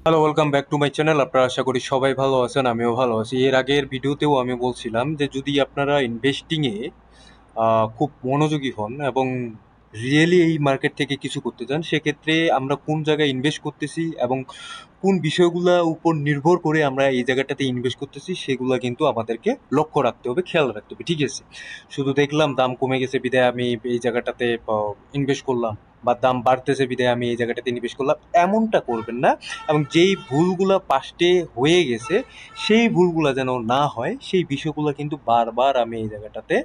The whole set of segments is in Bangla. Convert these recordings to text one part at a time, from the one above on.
Hello, welcome back to my channel. আপনারা আশা করি সবাই ভালো আছেন, আমিও ভালো আছি। এর আগের ভিডিওতেও আমি বলছিলাম যে যদি আপনারা ইনভেস্টিংয়ে খুব মনোযোগী হন এবং রিয়েলি এই মার্কেট থেকে কিছু করতে চান, সেক্ষেত্রে আমরা কোন জায়গায় ইনভেস্ট করতেছি এবং কোন বিষয়গুলা উপর নির্ভর করে আমরা এই জায়গাটাতে ইনভেস্ট করতেছি সেগুলা কিন্তু আমাদেরকে লক্ষ্য রাখতে হবে, খেয়াল রাখতে হবে। ঠিক আছে, শুধু দেখলাম দাম কমে গেছে বিধায় আমি এই জায়গাটাতে ইনভেস্ট করলাম, বা দাম বাড়তেছে বিধায় আমি এই জায়গাটাতে ইনভেস্ট করলাম, এমনটা করবেন না। এবং যেই ভুলগুলা পাস্টে হয়ে গেছে সেই ভুলগুলা যেন না হয়, সেই বিষয়গুলো কিন্তু বারবার আমি এই জায়গাটাতে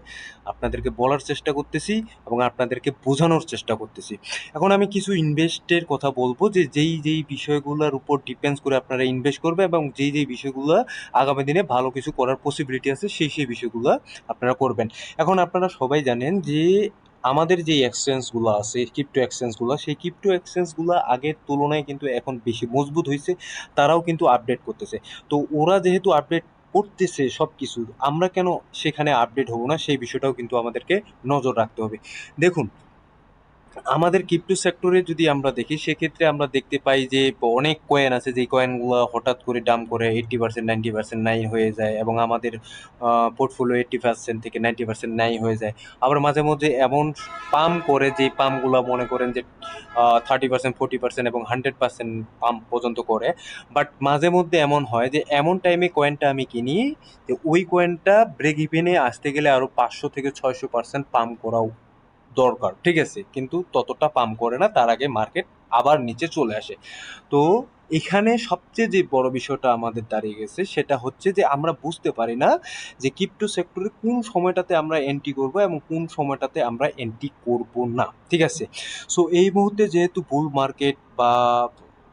আপনাদেরকে বলার চেষ্টা করতেছি এবং আপনাদেরকে বোঝানোর চেষ্টা করতেছি। এখন আমি কিছু ইনভেস্টের কথা বলবো, যে যেই যেই বিষয়গুলোর উপর ডিপেন্ডস করে আপনারা ইনভেস্ট করবে এবং যেই যেই বিষয়গুলো আগামী দিনে ভালো কিছু করার পসিবিলিটি আছে সেই সেই বিষয়গুলো আপনারা করবেন। এখন আপনারা সবাই জানেন যে আমাদের যে এক্সচেঞ্জগুলো আছে, ক্রিপ্টো এক্সচেঞ্জগুলো, সেই ক্রিপ্টো এক্সচেঞ্জগুলো আগের তুলনায় কিন্তু এখন বেশি মজবুত হয়েছে। তারাও কিন্তু আপডেট করতেছে। তো ওরা যেহেতু আপডেট করতেছে সব কিছু, আমরা কেন সেখানে আপডেট হব না, সেই বিষয়টাও কিন্তু আমাদেরকে নজর রাখতে হবে। দেখুন, আমাদের ক্রিপ্টো সেক্টরে যদি আমরা দেখি, সেক্ষেত্রে আমরা দেখতে পাই যে অনেক কয়েন আছে, যে কয়েনগুলো হঠাৎ করে দাম করে 80%, 90% নাই হয়ে যায় এবং আমাদের পোর্টফোলিও 80% থেকে 90% নাই হয়ে যায়। আবার মাঝে মধ্যে এমন পাম্প করে, যে পাম্পগুলো মনে করেন যে 30%, 40% এবং 100% পাম্প পর্যন্ত করে। বাট মাঝে মধ্যে এমন হয় যে এমন টাইমে কয়েনটা আমি কিনি যে ওই কয়েনটা ব্রেক ইভেনে আসতে গেলে আরো 500 থেকে 600% পাম্প করা দরকার। ঠিক আছে, কিন্তু ততটা পাম্প করে না, তার আগে মার্কেট আবার নিচে চলে আসে। তো এখানে সবচেয়ে যে বড় বিষয়টা আমাদের দাঁড়িয়ে গেছে সেটা হচ্ছে যে আমরা বুঝতে পারি না যে ক্রিপ্টো সেক্টরে কোন সময়টাতে আমরা এন্ট্রি করব এবং কোন সময়টাতে আমরা এন্ট্রি করব না। ঠিক আছে, সো এই মুহূর্তে যেহেতু বুল মার্কেট বা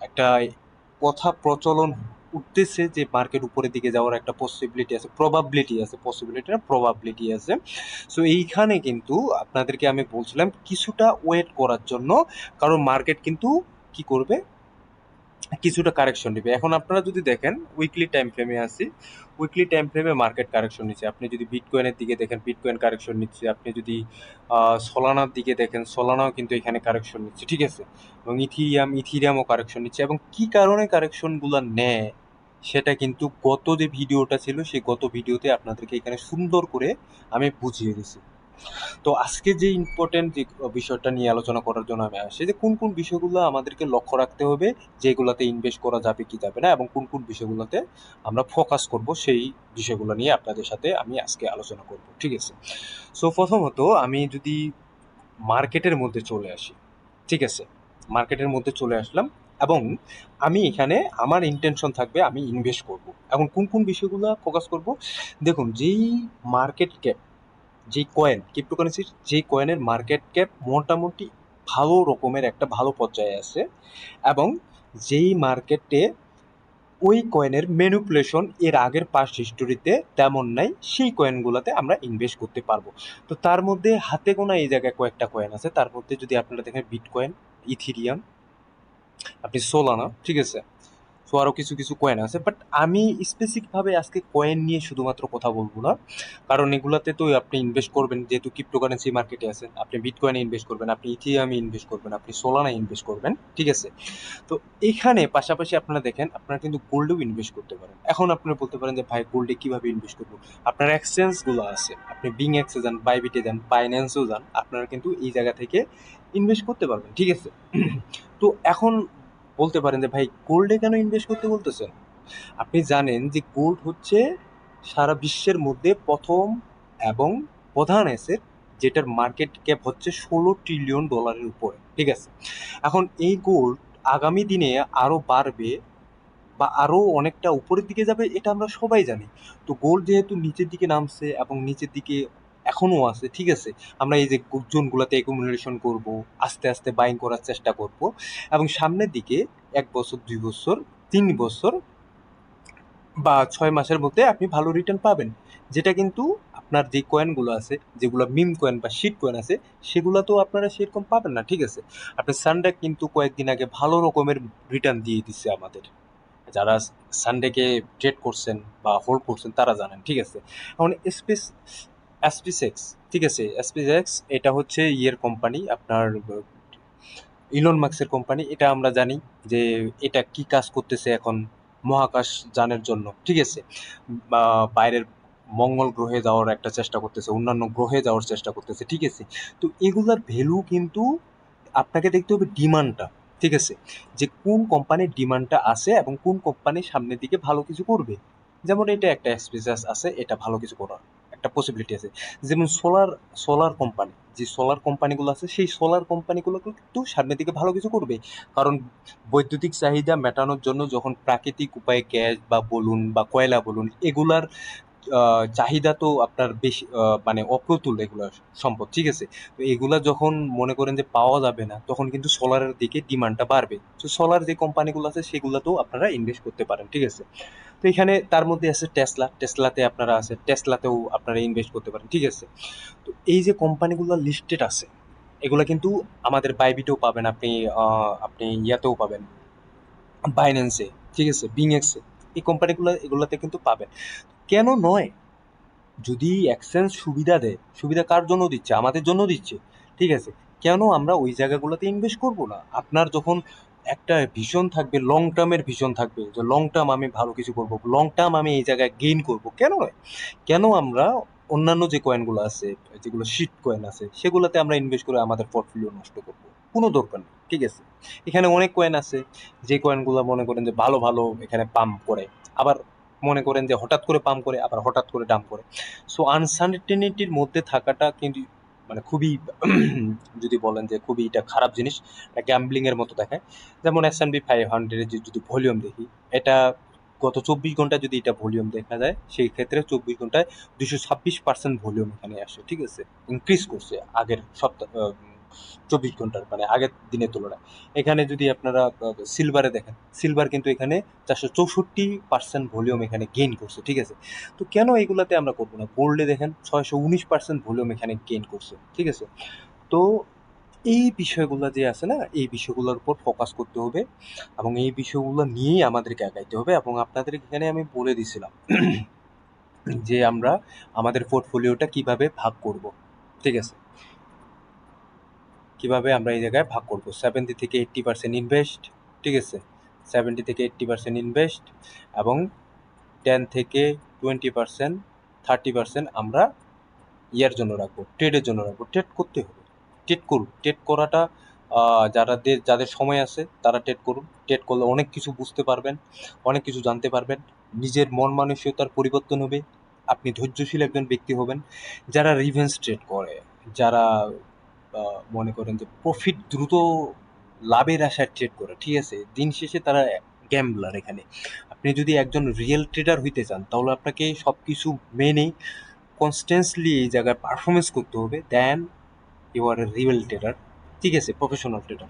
একটা কথা প্রচলন উঠতেছে যে মার্কেট উপরের দিকে যাওয়ার একটা পসিবিলিটি আছে, প্রবাবিলিটি আছে, পসিবিলিটি না প্রবাবিলিটি আছে। সো এইখানে কিন্তু আপনাদেরকে আমি বলছিলাম কিছুটা ওয়েট করার জন্য, কারণ মার্কেট কিন্তু কি করবে, কিছুটা কারেকশন দিবে। এখন আপনারা যদি দেখেন উইকলি টাইম ফ্রেমে আসি, উইকলি টাইম ফ্রেমে মার্কেট কারেকশন নিচ্ছে। আপনি যদি বিটকয়েনের দিকে দেখেন, বিটকয়েন কারেকশন নিচ্ছে। আপনি যদি সোলানার দিকে দেখেন, সোলানাও কিন্তু এখানে কারেকশন নিচ্ছে। ঠিক আছে, এবং ইথিরিয়ামও কারেকশন নিচ্ছে। এবং কি কারণে কারেকশনগুলো নেয় সেটা কিন্তু গত যে ভিডিওটা ছিল, সেই গত ভিডিওতে আপনাদেরকে এখানে সুন্দর করে আমি বুঝিয়ে দিছি। তো আজকে যে ইম্পর্টেন্ট যে বিষয়টা নিয়ে আলোচনা করার জন্য আমি আসছি, যে কোন কোন বিষয়গুলো আমাদেরকে লক্ষ্য রাখতে হবে, যেগুলোতে ইনভেস্ট করা যাবে কি যাবে না, এবং কোন কোন বিষয়গুলোতে আমরা ফোকাস করব, সেই বিষয়গুলো নিয়ে আপনাদের সাথে আমি আজকে আলোচনা করব। ঠিক আছে, সো প্রথমত আমি যদি মার্কেটের মধ্যে চলে আসি, ঠিক আছে, মার্কেটের মধ্যে চলে আসলাম এবং আমি এখানে আমার ইন্টেনশন থাকবে আমি ইনভেস্ট করব। এখন কোন কোন বিষয়গুলো ফোকাস করব, দেখুন, যেই মার্কেট ক্যাপ, যেই কয়েন, ক্রিপ্টোকারেন্সির যেই কয়েনের মার্কেট ক্যাপ মোটামুটি ভালো রকমের একটা ভালো পর্যায়ে আছে, এবং যেই মার্কেটে ওই কয়েনের ম্যানিপুলেশন এর আগের পাস্ট হিস্টোরিতে তেমন নাই, সেই কয়েনগুলোতে আমরা ইনভেস্ট করতে পারবো। তো তার মধ্যে হাতে গোনা এই জায়গায় কয়েকটা কয়েন আছে। তার মধ্যে যদি আপনারা দেখেন বিটকয়েন, ইথিরিয়াম, আপনি সোলানা, ঠিক আছে, সো আরও কিছু কিছু কয়েন আছে। বাট আমি স্পেসিফিকভাবে আজকে কয়েন নিয়ে শুধুমাত্র কথা বলবো না, কারণ এগুলাতে তো আপনি ইনভেস্ট করবেন, যেহেতু ক্রিপ্টোকারেন্সি মার্কেটে আছেন, আপনি বিটকয়েনে ইনভেস্ট করবেন, আপনি ইথিরিয়ামে ইনভেস্ট করবেন, আপনি সোলানায় ইনভেস্ট করবেন। ঠিক আছে, তো এখানে পাশাপাশি আপনারা দেখেন আপনারা কিন্তু গোল্ডেও ইনভেস্ট করতে পারেন। এখন আপনারা বলতে পারেন যে ভাই গোল্ডে কিভাবে ইনভেস্ট করবো, আপনার এক্সচেঞ্জগুলো আছে, আপনি বিং এক্সে যান, বাইবিটে যান, বাইন্যান্সেও যান, আপনারা কিন্তু এই জায়গা থেকে ইনভেস্ট করতে পারবেন। ঠিক আছে, তো এখন বলতে পারেন যে ভাই গোল্ডে কেন ইনভেস্ট করতে বলতেছেন। আপনি জানেন যে গোল্ড হচ্ছে সারা বিশ্বের মধ্যে প্রথম এবং প্রধান অ্যাসেট, যেটার মার্কেট ক্যাপ হচ্ছে $16 ট্রিলিয়ন উপরে। ঠিক আছে, এখন এই গোল্ড আগামী দিনে আরো বাড়বে বা আরো অনেকটা উপরের দিকে যাবে, এটা আমরা সবাই জানি। তো গোল্ড যেহেতু নিচের দিকে নামছে এবং নিচের দিকে এখনো আছে, ঠিক আছে, আমরা এই যে জোনগুলোতে অ্যাকুমুলেশন করব, আস্তে আস্তে বাইং করার চেষ্টা করব, এবং সামনের দিকে 1 বছর, 2 বছর, 3 বছর বা 6 মাসের মধ্যে আপনি ভালো রিটার্ন পাবেন। যেটা কিন্তু আপনার যে কয়েনগুলো আছে, যেগুলো মিম কয়েন বা শিট কয়েন আছে, সেগুলো তো আপনারা সেরকম পাবেন না। ঠিক আছে, আপনি সানডে কিন্তু কয়েকদিন আগে ভালো রকমের রিটার্ন দিয়ে দিচ্ছে আমাদের, যারা সানডেকে ট্রেড করছেন বা হোল্ড করছেন তারা জানেন। ঠিক আছে, এখন এসপিসেক্স, ঠিক আছে, এসপিসেক্স এটা হচ্ছে ইয়ের কোম্পানি, আপনার ইলন মাস্কের কোম্পানি, এটা আমরা জানি যে এটা কি কাজ করতেছে এখন মহাকাশ যানের জন্য, ঠিক আছে, বা বাইরের মঙ্গল গ্রহে যাওয়ার একটা চেষ্টা করতেছে, অন্যান্য গ্রহে যাওয়ার চেষ্টা করতেছে, ঠিক আছে। তো এগুলার ভ্যালু কিন্তু আপনাকে দেখতে হবে ডিমান্ডটা, ঠিক আছে, যে কোন কোম্পানির ডিমান্ডটা আছে এবং কোন কোম্পানি সামনের দিকে ভালো কিছু করবে। যেমন এটা একটা স্পেসাস আছে, এটা ভালো কিছু করার একটা পসিবিলিটি আছে। যেমন সোলার সোলার কোম্পানি, যে সোলার কোম্পানিগুলো আছে সেই সোলার কোম্পানিগুলো কিন্তু সামনের দিকে ভালো কিছু করবে। কারণ বৈদ্যুতিক চাহিদা মেটানোর জন্য যখন প্রাকৃতিক উপায়ে গ্যাস বা বলুন বা কয়লা বলুন এগুলার চাহিদা তো আপনার বেশি, মানে অপ্রতুল এগুলার সম্পদ, ঠিক আছে। তো এগুলা যখন মনে করেন যে পাওয়া যাবে না, তখন কিন্তু সোলারের দিকে ডিমান্ডটা বাড়বে। তো সোলার যে কোম্পানিগুলো আছে সেগুলোতেও আপনারা ইনভেস্ট করতে পারেন, ঠিক আছে। তো এখানে তার মধ্যে আছে টেসলা, টেসলাতে আপনারা আছে, টেসলাতেও আপনারা ইনভেস্ট করতে পারেন, ঠিক আছে। তো এই যে কোম্পানিগুলো লিস্টেড আছে এগুলা কিন্তু আমাদের বাইবিটেও পাবেন আপনি, আপনি ইয়াতেও পাবেন, বাইন্যান্সে, ঠিক আছে, বিংএক্সে, এই কোম্পানিগুলো এগুলাতে কিন্তু পাবেন। কেন নয়? যদি এক্সচেঞ্জ সুবিধা দেয়, সুবিধা কার জন্য দিচ্ছে? আমাদের জন্য দিচ্ছে, ঠিক আছে। কেন আমরা ওই জায়গাগুলোতে ইনভেস্ট করব না? আপনার যখন একটা ভিশন থাকবে, লং টার্মের ভিশন থাকবে, যে লং টার্ম আমি ভালো কিছু করব, লং টার্ম আমি এই জায়গায় গেইন করব, কেন নয়? কেন আমরা অন্যান্য যে কয়েনগুলো আছে, যেগুলো শিট কয়েন আছে, সেগুলোতে আমরা ইনভেস্ট করে আমাদের পোর্টফোলিও নষ্ট করব? কোনো দরকার নেই, ঠিক আছে। এখানে অনেক কয়েন আছে, যে কয়েনগুলো মনে করেন যে ভালো ভালো এখানে পাম্প করে, আবার মনে করেন যে হঠাৎ করে পাম্প করে, আবার হঠাৎ করে ডাম্প করে। সো আনসার্টেনিটির মধ্যে থাকাটা কিন্তু মানে খুবই যদি বলেন যে খুবই এটা খারাপ জিনিস, এটা গ্যাম্বলিং এর মতো দেখায়। যেমন S&P 500 যে যদি ভলিউম দেখি, এটা গত 24 ঘন্টা যদি এটা ভলিউম দেখা যায়, সেই ক্ষেত্রে 24 ঘন্টায় 226% ভলিউম এখানে আসে, ঠিক আছে, ইনক্রিজ করছে আগের সপ্তাহ, 24 ঘন্টার মানে আগের দিনের তুলনায়। এখানে যদি আপনারা সিলভারে দেখেন, সিলভার কিন্তু এখানে 464% ভলিউম এখানে গেইন করছে, ঠিক আছে। তো কেন এগুলাতে আমরা করবো না? গোল্ডে দেখেন 619% ভলিউম এখানে গেইন করছে, ঠিক আছে। তো এই বিষয়গুলো যে আছে না, এই বিষয়গুলোর উপর ফোকাস করতে হবে এবং এই বিষয়গুলো নিয়েই আমাদেরকে আগাইতে হবে। এবং আপনাদের এখানে আমি বলে দিছিলাম যে আমরা আমাদের পোর্টফোলিওটা কিভাবে ভাগ করব, ঠিক আছে, কিভাবে আমরা এই জায়গায় ভাগ করব। 70 থেকে 80% ইনভেস্ট, ঠিক আছে, 70 থেকে 80% ইনভেস্ট, এবং 10 থেকে 20%, 30% আমরা ইয়ার জন্য রাখবো, ট্রেডের জন্য রাখবো। ট্রেড করতে হবে, ট্রেড করুন, ট্রেড করাটা যাদের যাদের সময় আছে তারা ট্রেড করুন। ট্রেড করলে অনেক কিছু বুঝতে পারবেন, অনেক কিছু জানতে পারবেন, নিজের মন মানসিকতার পরিবর্তন হবে, আপনি ধৈর্যশীল একজন ব্যক্তি হবেন। যারা রিভেন্স ট্রেড করে, যারা মনে করেন যে প্রফিট দ্রুত লাভের আশায় ট্রেড করে, ঠিক আছে, দিন শেষে তারা গ্যাম্বলার। এখানে আপনি যদি একজন রিয়েল ট্রেডার হইতে চান, তাহলে আপনাকে সব কিছু মেনে কনস্ট্যান্টলি এই জায়গায় পারফরমেন্স করতে হবে, then you are a real trader, ঠিক আছে, প্রফেশনাল ট্রেডার।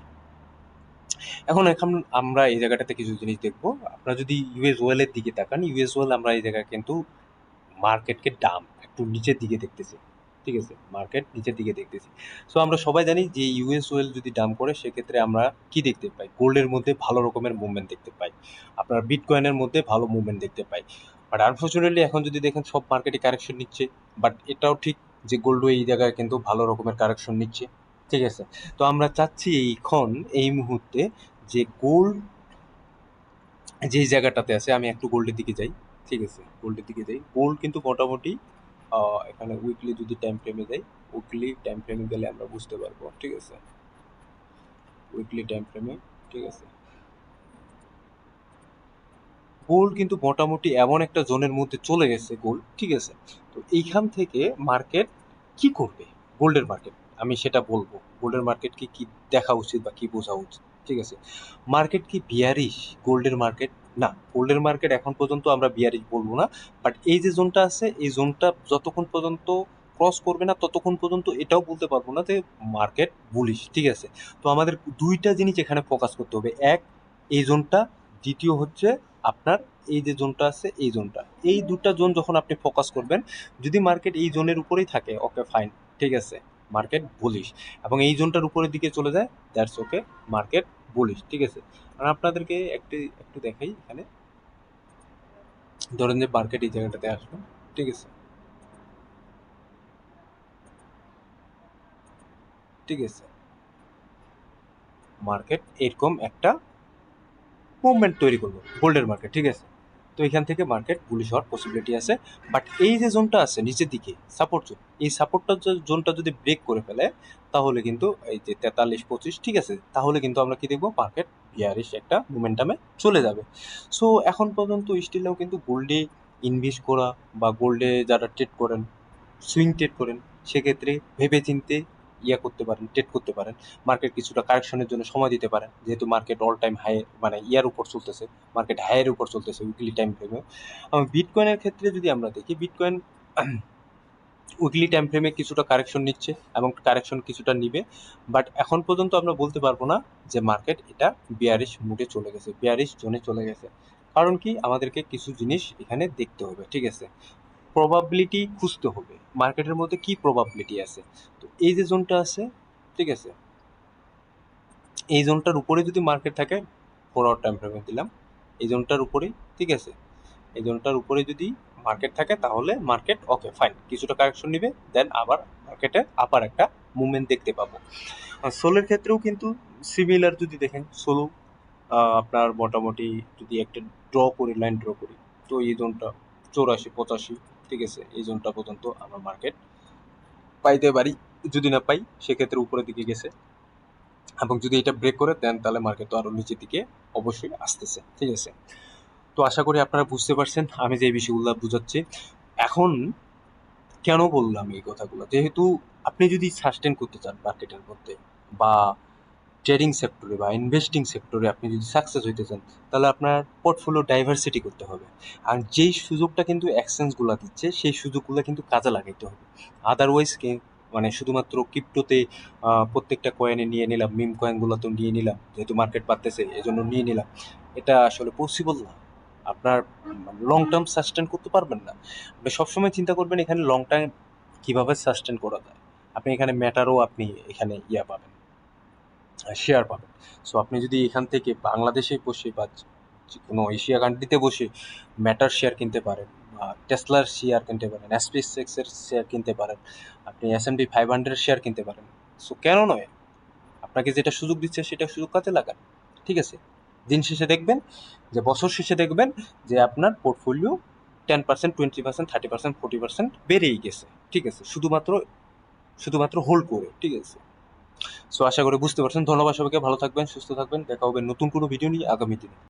এখন এখন আমরা এই জায়গাটাতে কিছু জিনিস দেখবো। আপনারা যদি ইউএস ওয়েলের দিকে তাকান, ইউএস ওয়েল আমরা এই জায়গায় কিন্তু মার্কেটকে ডাম একটু নিচের দিকে দেখতেছি, ঠিক আছে, মার্কেট নিচের দিকে দেখতেছি। সো আমরা সবাই জানি যে ইউএস ওয়েল যদি ডাম করে, সেক্ষেত্রে আমরা কি দেখতে পাই? গোল্ডের মধ্যে ভালো রকমের মুভমেন্ট দেখতে পাই, আপনার বিটকয়েনের মধ্যে ভালো মুভমেন্ট দেখতে পাই। বাট আনফর্চুনেটলি এখন যদি দেখেন সব মার্কেটে কারেকশন নিচ্ছে। বাট এটাও ঠিক যে গোল্ডও এই জায়গায় কিন্তু ভালো রকমের কারেকশন নিচ্ছে, ঠিক আছে। তো আমরা চাচ্ছি এখন এই মুহূর্তে যে গোল্ড যেই জায়গাটাতে আছে, আমি একটু গোল্ডের দিকে যাই, ঠিক আছে, গোল্ডের দিকে যাই। গোল্ড কিন্তু মোটামুটি এখানে উইকলি যদি টাইম ফ্রেমে যাই, উইকলি টাইম ফ্রেমে গেলে আমরা বুঝতে পারবো, ঠিক আছে, উইকলি টাইম ফ্রেমে, ঠিক আছে, গোল্ড কিন্তু মোটামুটি এমন একটা জোনের মধ্যে চলে গেছে গোল্ড, ঠিক আছে। তো এইখান থেকে মার্কেট কি করবে? গোল্ডের মার্কেট, আমি সেটা বলবো, গোল্ডের মার্কেট কি দেখা উচিত বা কি বোঝা উচিত, ঠিক আছে। মার্কেট কি বিয়ারিশ? গোল্ডের মার্কেট না, গোল্ডের মার্কেট এখন পর্যন্ত আমরা বিয়ারিশ বলবো না। বাট এই যে জোনটা আছে, এই জোনটা যতক্ষণ পর্যন্ত ক্রস করবে না, ততক্ষণ পর্যন্ত এটাও বলতে পারবো না যে মার্কেট বুলিশ, ঠিক আছে। তো আমাদের দুইটা জিনিস এখানে ফোকাস করতে হবে, এক এই জোনটা, দ্বিতীয় হচ্ছে আপনার এই যে জোনটা আছে, এই জোনটা, এই দুটা জোন যখন আপনি ফোকাস করবেন, যদি মার্কেট এই জোনের উপরেই থাকে, ওকে ফাইন, ঠিক আছে, মার্কেট বুলিশ। এবং এই জোনটার উপরের দিকে চলে যায়, দ্যাটস ওকে, মার্কেট বুলিশ, ঠিক আছে। আর আপনাদেরকে একটু একটু দেখাই এখানে, ধরেন যে মার্কেট এই জায়গাটাতে আসলো, ঠিক আছে, ঠিক আছে, মার্কেট এরকম একটা মুভমেন্ট তৈরি করবো গোল্ডের মার্কেট, ঠিক আছে। তো এখান থেকে মার্কেট বুলিশ হওয়ার পসিবিলিটি আছে। বাট এই যে জোনটা আছে নিচের দিকে সাপোর্ট জোন, এই সাপোর্টটা জোনটা যদি ব্রেক করে ফেলে তাহলে কিন্তু এই যে 43-25, ঠিক আছে, তাহলে কিন্তু আমরা কি দেখবো, মার্কেট বিয়ারিশ একটা মোমেন্টামে চলে যাবে। সো এখন পর্যন্ত স্টিলেও কিন্তু গোল্ডে ইনভেস্ট করা বা গোল্ডে যারা ট্রেড করেন, সুইং ট্রেড করেন, সেক্ষেত্রে ভেবে চিনতে করতে পারেন, ট্রেড করতে পারেন। মার্কেট কিছুটা কারেকশনের জন্য সময় দিতে পারেন, যেহেতু মার্কেট অল টাইম হাই মানে ইয়ার উপর চলতেছে, মার্কেট হাইয়ের উপর চলতেছে উইকলি টাইম ফ্রেমে। বিটকয়েনের ক্ষেত্রে যদি আমরা দেখি, বিটকয়েন উইকলি টাইম ফ্রেমে কিছুটা কারেকশন নিচ্ছে এবং কারেকশন কিছুটা নিবে। বাট এখন পর্যন্ত আমরা বলতে পারবো না যে মার্কেট এটা বিয়ারিশ মুডে চলে গেছে, বিয়ারিশ জোনে চলে গেছে। কারণ কি, আমাদেরকে কিছু জিনিস এখানে দেখতে হবে, ঠিক আছে। প্রবাবিলিটি খুঁজতে হবে মার্কেটের মধ্যে কি প্রবাবিলিটি আছে। তো এই যে জোনটা আছে, ঠিক আছে, এই জোনটার উপরে যদি মার্কেট থাকে, 4 আওয়ার টাইম ফ্রেমে দিলাম, এই জোনটার উপরেই, ঠিক আছে, এই জোনটার উপরে যদি মার্কেট থাকে তাহলে মার্কেট ওকে ফাইন কিছুটা কারেকশন নিবে, দেন আবার মার্কেটে আবার একটা মুভমেন্ট দেখতে পাবো। সোলের ক্ষেত্রেও কিন্তু সিমিলার যদি দেখেন, সোলো আপনার মোটামুটি যদি একটা লাইন ড্র করি, তো এই জোনটা 84-85, ঠিক আছে, এই জোনটা পর্যন্ত আমরা মার্কেট পাইতে পারি। যদি না পাই সেক্ষেত্রে উপরের দিকে গেছে, এবং যদি এটা ব্রেক করে দেন তাহলে মার্কেট তো আরো নিচের দিকে অবশ্যই আসতেছে, ঠিক আছে। তো আশা করি আপনারা বুঝতে পারছেন আমি যে বিষয়গুলো বুঝাচ্ছি। এখন কেন বললাম এই কথাগুলো, যেহেতু আপনি যদি সাস্টেন করতে চান মার্কেটের মধ্যে বা ট্রেডিং সেক্টরে বা ইনভেস্টিং সেক্টরে আপনি যদি সাকসেস হইতে চান, তাহলে আপনার পোর্টফোলিও ডাইভার্সিটি করতে হবে। আর যেই সুযোগটা কিন্তু এক্সচেঞ্জগুলো দিচ্ছে সেই সুযোগগুলো কিন্তু কাজে লাগাইতে হবে। আদারওয়াইজ মানে শুধুমাত্র ক্রিপ্টোতে প্রত্যেকটা কয়েনে নিয়ে নিলাম, মিম কয়েনগুলো তো নিয়ে নিলাম, যেহেতু মার্কেট বাড়তেছে এই জন্য নিয়ে নিলাম, এটা আসলে পসিবল না। আপনার লং টার্ম সাস্টেন করতে পারবেন না। আপনি সবসময় চিন্তা করবেন এখানে লং টার্ম কীভাবে সাস্টেন করা যায়। আপনি এখানে ম্যাটারও আপনি এখানে পাবেন, শেয়ার পাবেন। সো আপনি যদি এখান থেকে বাংলাদেশে বসে বা যে কোনো এশিয়া কান্ট্রিতে বসে ম্যাটার শেয়ার কিনতে পারেন, বা টেসলার শেয়ার কিনতে পারেন, SpaceX-এর শেয়ার কিনতে পারেন, আপনি S&P 500 শেয়ার কিনতে পারেন। সো কেন নয়, আপনাকে যেটা সুযোগ দিচ্ছে সেটা সুযোগ কাজে লাগান, ঠিক আছে। দিন শেষে দেখবেন, যে বছর শেষে দেখবেন যে আপনার পোর্টফোলিও 10%, 20%, 30%, 40% বেড়েই গেছে, ঠিক আছে, শুধুমাত্র শুধুমাত্র হোল্ড করে, ঠিক আছে। সো আশা করি বুঝতে পারছেন। ধন্যবাদ সবাইকে, ভালো থাকবেন, সুস্থ থাকবেন, দেখা হবে নতুন কোনো ভিডিও নিয়ে আগামী দিনে।